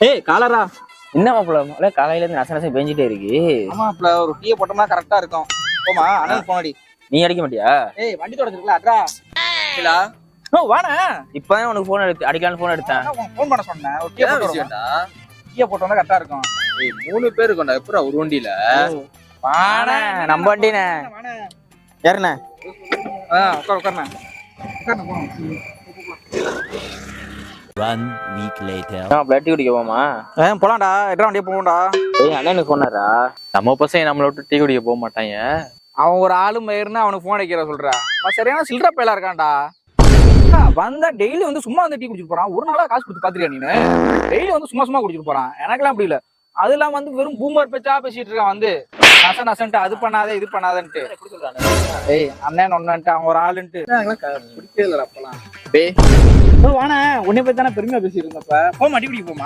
ஏய் காலரா. என்ன மாப்பிள்ள காலையில இருந்து நச நசம் பெஞ்சிட்டே இருக்கு. ஆமாப்ல ஒரு டீயை போட்டோம்னா கரெக்டா இருக்கும். போமா அண்ணன் போன் அடி. நீ அடிக்க மாட்டியா? ஏய் வண்டி தொடச்சிருக்கல அட்ரா. இல்லா. ஓ வாணா. இப்பதான் உனக்கு போன் அடிக்கலாம்னு போன் எடுத்தேன். போன் பண்ண சொன்னேன். ஒரு டீயை போட்டோம்டா. டீயை போட்டோம்னா கரெக்டா இருக்கும். ஏய் 3 பேர் இருக்கோம்டா எப்பற ஒரு வண்டியில. வாணா நம்ம வண்டினே. ஏறனே. உட்கார்ண்ணா. உட்கார்ண்ணா போறோம். 1 week later. நான் பிளட் குடிக்க போமா? போலாம்டா. எட்ரா வண்டியை போவோம்டா. ஏய் அண்ணனுக்கு சொன்னாரா? நம்ம பசங்க நம்மள விட்டு டீ குடிக்க போக மாட்டாங்க. அவன் ஒரு ஆளு மயிர்னா அவனுக்கு போன் அடிக்கிற சொல்றா. அவன் சரியான சில்லற பயலா இருக்கான்டா. வந்தா டெய்லி வந்து சும்மா வந்து டீ குடிச்சிட்டு போறான். ஒரு நாளா காசு கொடுத்து பாத்துறியா நீனு? டெய்லி வந்து சும்மா குடிச்சிட்டு போறான். எனக்கெல்லாம் அப்படி இல்ல. அதெல்லாம் வந்து வெறும் பூமர் பேச்சா பேசிட்டு இருக்கான் வந்து நசன்ட்டு அது பண்ணாத இது பண்ணாதன்ட்டு. ஏய் அண்ணன் ஒன்னுட்டு அவன் ஒரு ஆளுன்ட்டு பிடிக்கவே இல்ல அப்பெல்லாம். வாணா உன்னை பத்தி தானே பெருமையா பேசிட்டு இருந்தப்ப போமா அடி குடிக்க போமா.